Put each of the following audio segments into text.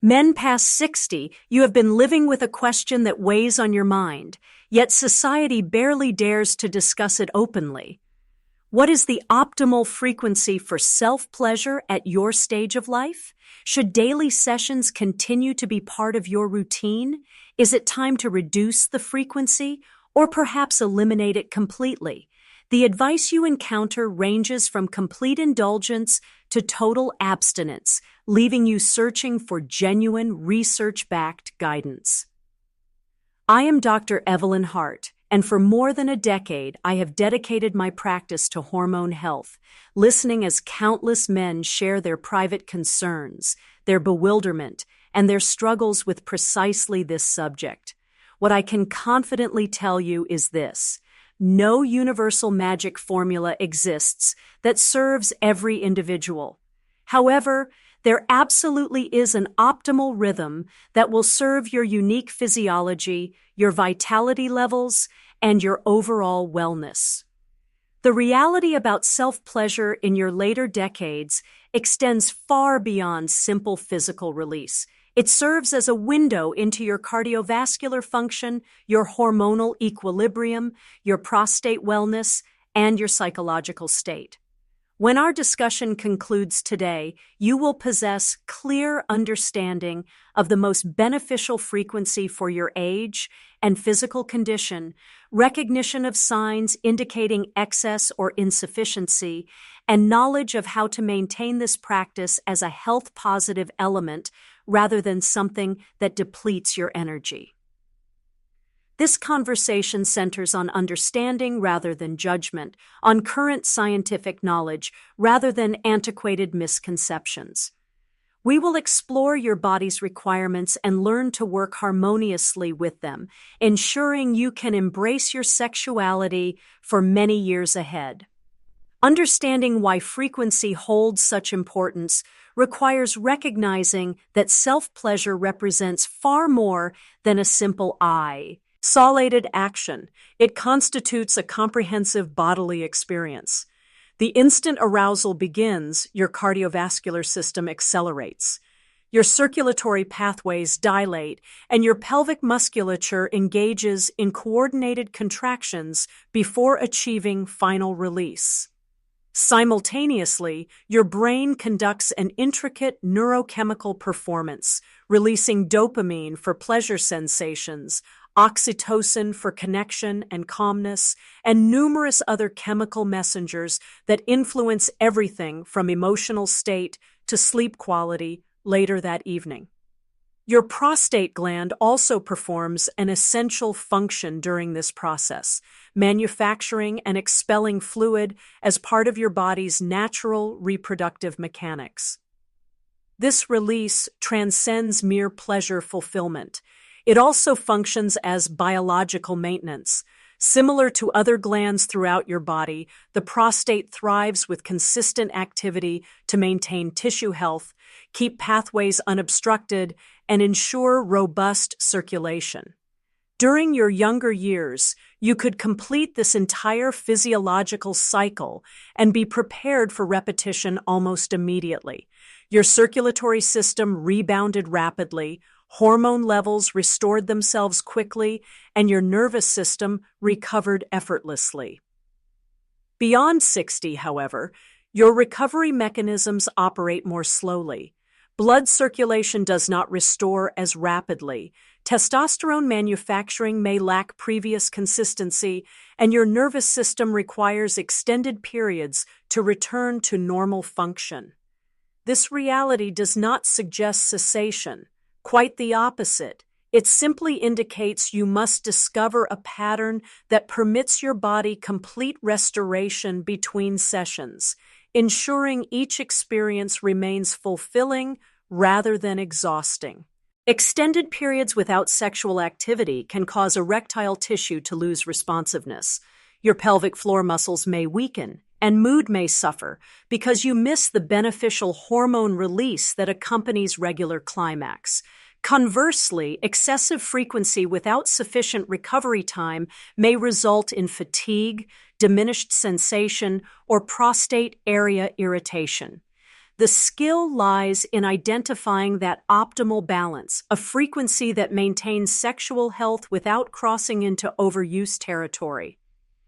Men past 60, you have been living with a question that weighs on your mind, yet society barely dares to discuss it openly. What is the optimal frequency for self-pleasure at your stage of life? Should daily sessions continue to be part of your routine? Is it time to reduce the frequency, or perhaps eliminate it completely? The advice you encounter ranges from complete indulgence to total abstinence, leaving you searching for genuine, research-backed guidance. I am Dr. Evelyn Hart, and for more than a decade, I have dedicated my practice to hormone health, listening as countless men share their private concerns, their bewilderment, and their struggles with precisely this subject. What I can confidently tell you is this: no universal magic formula exists that serves every individual. However, there absolutely is an optimal rhythm that will serve your unique physiology, your vitality levels, and your overall wellness. The reality about self-pleasure in your later decades extends far beyond simple physical release. It serves as a window into your cardiovascular function, your hormonal equilibrium, your prostate wellness, and your psychological state. When our discussion concludes today, you will possess clear understanding of the most beneficial frequency for your age and physical condition, recognition of signs indicating excess or insufficiency, and knowledge of how to maintain this practice as a health-positive element rather than something that depletes your energy. This conversation centers on understanding rather than judgment, on current scientific knowledge rather than antiquated misconceptions. We will explore your body's requirements and learn to work harmoniously with them, ensuring you can embrace your sexuality for many years ahead. Understanding why frequency holds such importance requires recognizing that self-pleasure represents far more than a simple solid action. It constitutes a comprehensive bodily experience. The instant arousal begins, your cardiovascular system accelerates. Your circulatory pathways dilate, and your pelvic musculature engages in coordinated contractions before achieving final release. Simultaneously, your brain conducts an intricate neurochemical performance, releasing dopamine for pleasure sensations, oxytocin for connection and calmness, and numerous other chemical messengers that influence everything from emotional state to sleep quality later that evening. Your prostate gland also performs an essential function during this process, manufacturing and expelling fluid as part of your body's natural reproductive mechanics. This release transcends mere pleasure fulfillment. It also functions as biological maintenance. Similar to other glands throughout your body, the prostate thrives with consistent activity to maintain tissue health, keep pathways unobstructed, and ensure robust circulation. During your younger years, you could complete this entire physiological cycle and be prepared for repetition almost immediately. Your circulatory system rebounded rapidly, hormone levels restored themselves quickly, and your nervous system recovered effortlessly. Beyond 60, however, your recovery mechanisms operate more slowly. Blood circulation does not restore as rapidly. Testosterone manufacturing may lack previous consistency, and your nervous system requires extended periods to return to normal function. This reality does not suggest cessation. Quite the opposite. It simply indicates you must discover a pattern that permits your body complete restoration between sessions, ensuring each experience remains fulfilling rather than exhausting. Extended periods without sexual activity can cause erectile tissue to lose responsiveness. Your pelvic floor muscles may weaken, and mood may suffer because you miss the beneficial hormone release that accompanies regular climax. Conversely, excessive frequency without sufficient recovery time may result in fatigue, diminished sensation, or prostate area irritation. The skill lies in identifying that optimal balance, a frequency that maintains sexual health without crossing into overuse territory.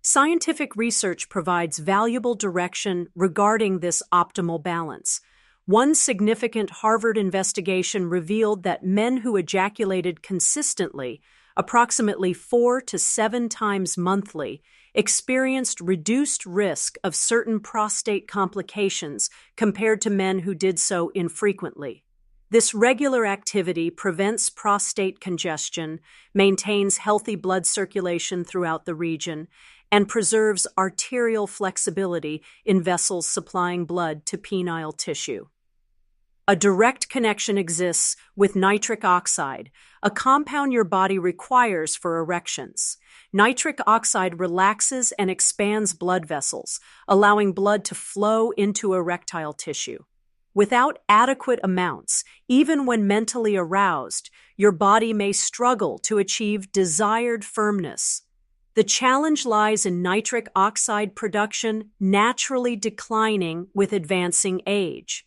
Scientific research provides valuable direction regarding this optimal balance. One significant Harvard investigation revealed that men who ejaculated consistently, approximately 4 to 7 times monthly, experienced reduced risk of certain prostate complications compared to men who did so infrequently. This regular activity prevents prostate congestion, maintains healthy blood circulation throughout the region, and preserves arterial flexibility in vessels supplying blood to penile tissue. A direct connection exists with nitric oxide, a compound your body requires for erections. Nitric oxide relaxes and expands blood vessels, allowing blood to flow into erectile tissue. Without adequate amounts, even when mentally aroused, your body may struggle to achieve desired firmness. The challenge lies in nitric oxide production naturally declining with advancing age.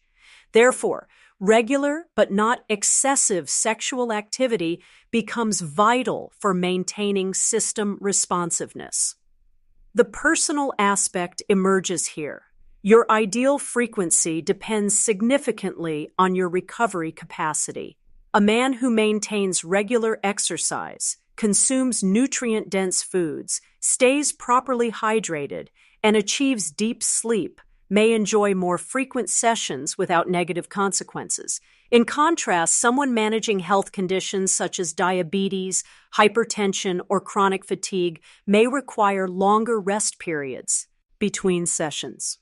Therefore, regular but not excessive sexual activity becomes vital for maintaining system responsiveness. The personal aspect emerges here. Your ideal frequency depends significantly on your recovery capacity. A man who maintains regular exercise, consumes nutrient-dense foods, stays properly hydrated, and achieves deep sleep may enjoy more frequent sessions without negative consequences. In contrast, someone managing health conditions such as diabetes, hypertension, or chronic fatigue may require longer rest periods between sessions.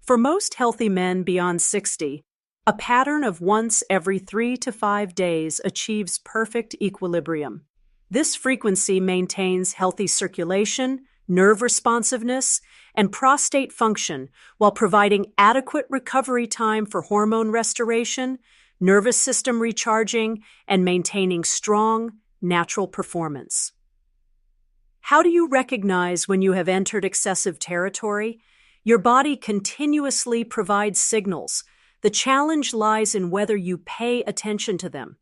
For most healthy men beyond 60, a pattern of once every 3 to 5 days achieves perfect equilibrium. This frequency maintains healthy circulation, nerve responsiveness, and prostate function while providing adequate recovery time for hormone restoration, nervous system recharging, and maintaining strong, natural performance. How do you recognize when you have entered excessive territory? Your body continuously provides signals. The challenge lies in whether you pay attention to them.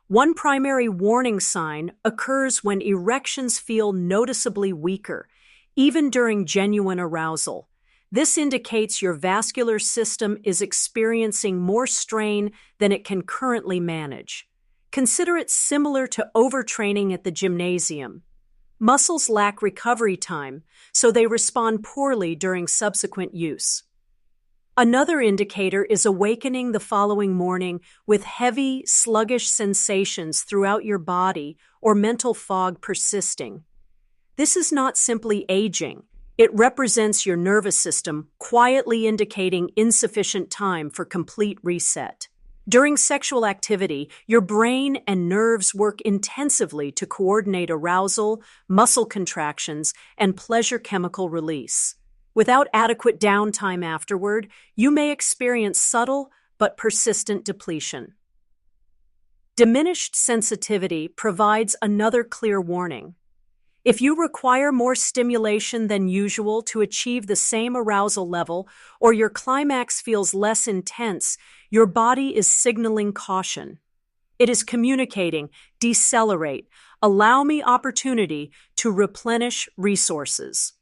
One primary warning sign occurs when erections feel noticeably weaker, even during genuine arousal. This indicates your vascular system is experiencing more strain than it can currently manage. Consider it similar to overtraining at the gymnasium. Muscles lack recovery time, so they respond poorly during subsequent use. Another indicator is awakening the following morning with heavy, sluggish sensations throughout your body or mental fog persisting. This is not simply aging. It represents your nervous system quietly indicating insufficient time for complete reset. During sexual activity, your brain and nerves work intensively to coordinate arousal, muscle contractions, and pleasure chemical release. Without adequate downtime afterward, you may experience subtle but persistent depletion. Diminished sensitivity provides another clear warning. If you require more stimulation than usual to achieve the same arousal level, or your climax feels less intense, your body is signaling caution. It is communicating, decelerate, allow me opportunity to replenish resources.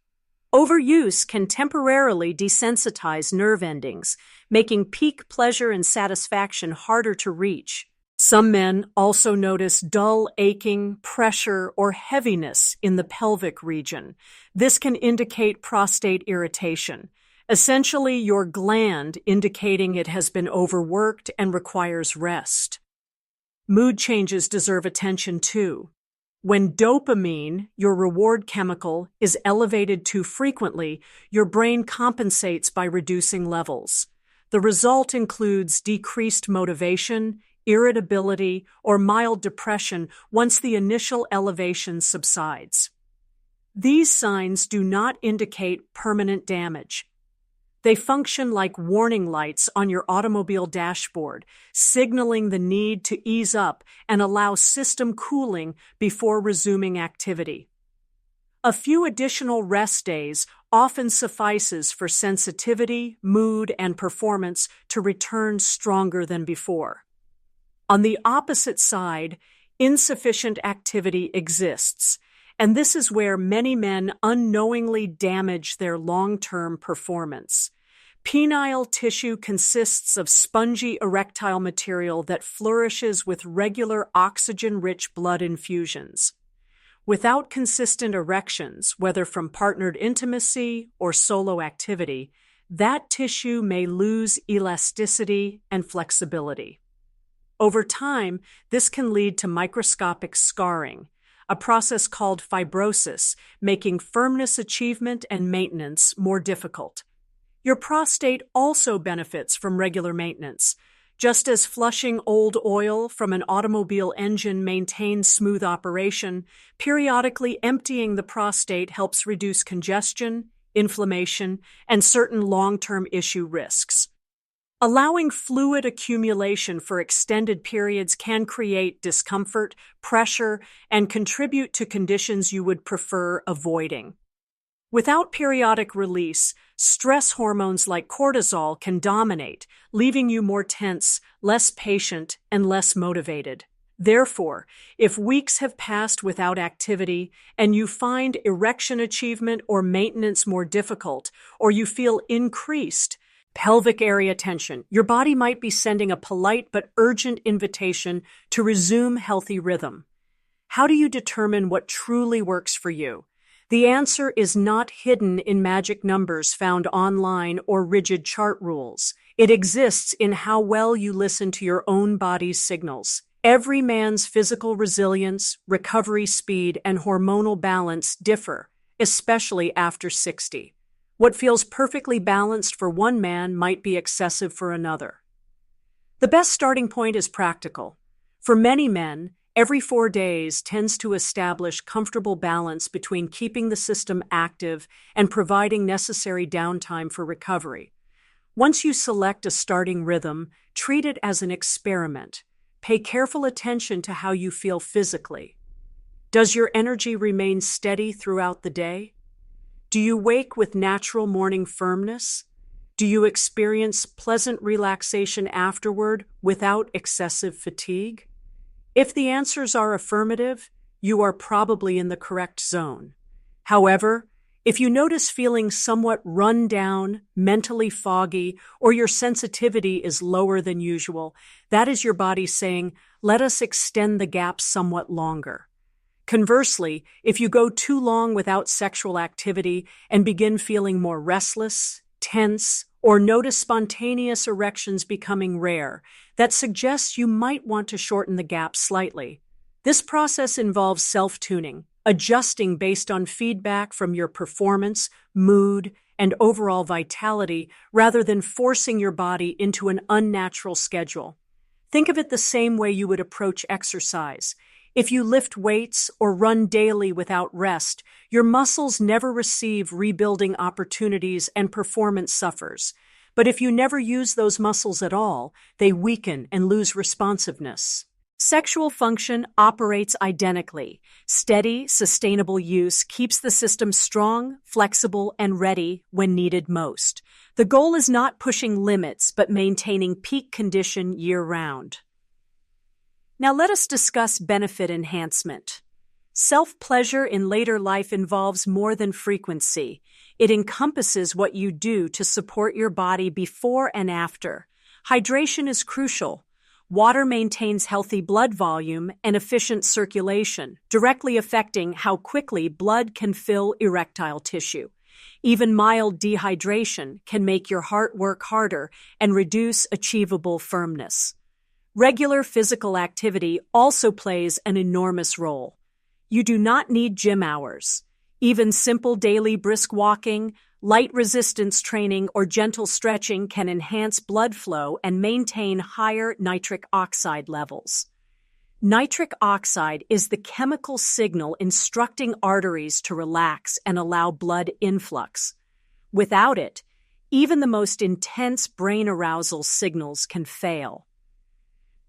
Overuse can temporarily desensitize nerve endings, making peak pleasure and satisfaction harder to reach. Some men also notice dull aching, pressure, or heaviness in the pelvic region. This can indicate prostate irritation, essentially your gland indicating it has been overworked and requires rest. Mood changes deserve attention too. When dopamine, your reward chemical, is elevated too frequently, your brain compensates by reducing levels. The result includes decreased motivation, irritability, or mild depression once the initial elevation subsides. These signs do not indicate permanent damage. They function like warning lights on your automobile dashboard, signaling the need to ease up and allow system cooling before resuming activity. A few additional rest days often suffices for sensitivity, mood, and performance to return stronger than before. On the opposite side, insufficient activity exists, and this is where many men unknowingly damage their long-term performance. Penile tissue consists of spongy erectile material that flourishes with regular oxygen-rich blood infusions. Without consistent erections, whether from partnered intimacy or solo activity, that tissue may lose elasticity and flexibility. Over time, this can lead to microscopic scarring, a process called fibrosis, making firmness achievement and maintenance more difficult. Your prostate also benefits from regular maintenance. Just as flushing old oil from an automobile engine maintains smooth operation, periodically emptying the prostate helps reduce congestion, inflammation, and certain long-term issue risks. Allowing fluid accumulation for extended periods can create discomfort, pressure, and contribute to conditions you would prefer avoiding. Without periodic release, stress hormones like cortisol can dominate, leaving you more tense, less patient, and less motivated. Therefore, if weeks have passed without activity and you find erection achievement or maintenance more difficult, or you feel increased pelvic area tension, your body might be sending a polite but urgent invitation to resume healthy rhythm. How do you determine what truly works for you? The answer is not hidden in magic numbers found online or rigid chart rules. It exists in how well you listen to your own body's signals. Every man's physical resilience, recovery speed, and hormonal balance differ, especially after 60. What feels perfectly balanced for one man might be excessive for another. The best starting point is practical. For many men, every 4 days tends to establish comfortable balance between keeping the system active and providing necessary downtime for recovery. Once you select a starting rhythm, treat it as an experiment. Pay careful attention to how you feel physically. Does your energy remain steady throughout the day? Do you wake with natural morning firmness? Do you experience pleasant relaxation afterward without excessive fatigue? If the answers are affirmative, you are probably in the correct zone. However, if you notice feeling somewhat run down, mentally foggy, or your sensitivity is lower than usual, that is your body saying, let us extend the gap somewhat longer. Conversely, if you go too long without sexual activity and begin feeling more restless, tense, or notice spontaneous erections becoming rare, that suggests you might want to shorten the gap slightly. This process involves self-tuning, adjusting based on feedback from your performance, mood, and overall vitality, rather than forcing your body into an unnatural schedule. Think of it the same way you would approach exercise. If you lift weights or run daily without rest, your muscles never receive rebuilding opportunities and performance suffers. But if you never use those muscles at all, they weaken and lose responsiveness. Sexual function operates identically. Steady, sustainable use keeps the system strong, flexible, and ready when needed most. The goal is not pushing limits, but maintaining peak condition year-round. Now let us discuss benefit enhancement. Self-pleasure in later life involves more than frequency. It encompasses what you do to support your body before and after. Hydration is crucial. Water maintains healthy blood volume and efficient circulation, directly affecting how quickly blood can fill erectile tissue. Even mild dehydration can make your heart work harder and reduce achievable firmness. Regular physical activity also plays an enormous role. You do not need gym hours. Even simple daily brisk walking, light resistance training, or gentle stretching can enhance blood flow and maintain higher nitric oxide levels. Nitric oxide is the chemical signal instructing arteries to relax and allow blood influx. Without it, even the most intense brain arousal signals can fail.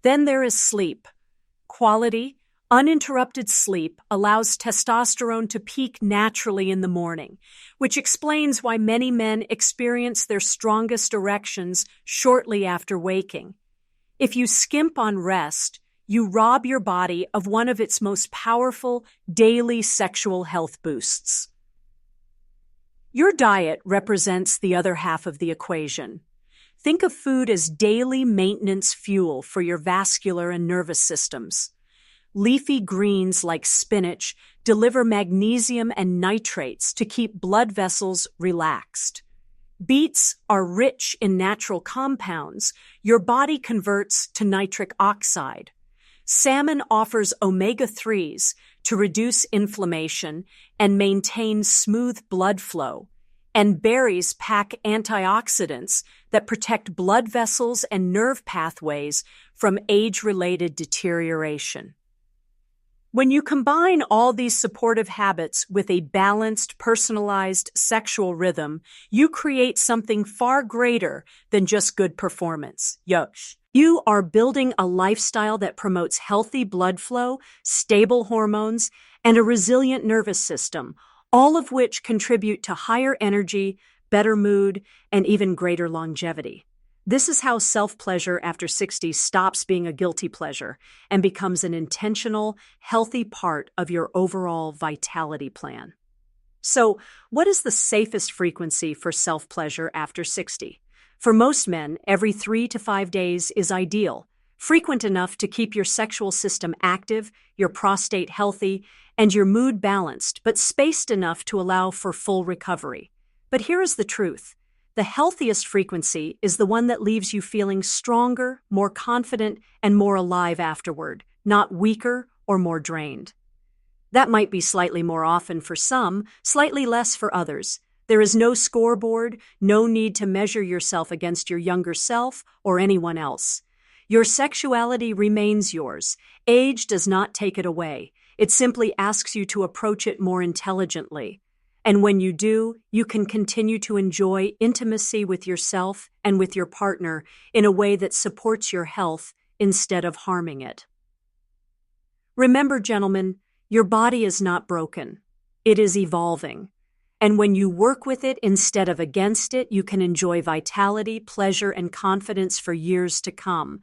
Then there is sleep. Quality, Uninterrupted sleep allows testosterone to peak naturally in the morning, which explains why many men experience their strongest erections shortly after waking. If you skimp on rest, you rob your body of one of its most powerful daily sexual health boosts. Your diet represents the other half of the equation. Think of food as daily maintenance fuel for your vascular and nervous systems. Leafy greens like spinach deliver magnesium and nitrates to keep blood vessels relaxed. Beets are rich in natural compounds your body converts to nitric oxide. Salmon offers omega-3s to reduce inflammation and maintain smooth blood flow. And berries pack antioxidants that protect blood vessels and nerve pathways from age-related deterioration. When you combine all these supportive habits with a balanced, personalized sexual rhythm, you create something far greater than just good performance. You are building a lifestyle that promotes healthy blood flow, stable hormones, and a resilient nervous system, all of which contribute to higher energy, better mood, and even greater longevity. This is how self-pleasure after 60 stops being a guilty pleasure and becomes an intentional, healthy part of your overall vitality plan. So, what is the safest frequency for self-pleasure after 60? For most men, every 3 to 5 days is ideal, frequent enough to keep your sexual system active, your prostate healthy, and your mood balanced, but spaced enough to allow for full recovery. But here is the truth. The healthiest frequency is the one that leaves you feeling stronger, more confident, and more alive afterward, not weaker or more drained. That might be slightly more often for some, slightly less for others. There is no scoreboard, no need to measure yourself against your younger self or anyone else. Your sexuality remains yours. Age does not take it away. It simply asks you to approach it more intelligently. And when you do, you can continue to enjoy intimacy with yourself and with your partner in a way that supports your health instead of harming it. Remember, gentlemen, your body is not broken. It is evolving. And when you work with it instead of against it, you can enjoy vitality, pleasure, and confidence for years to come.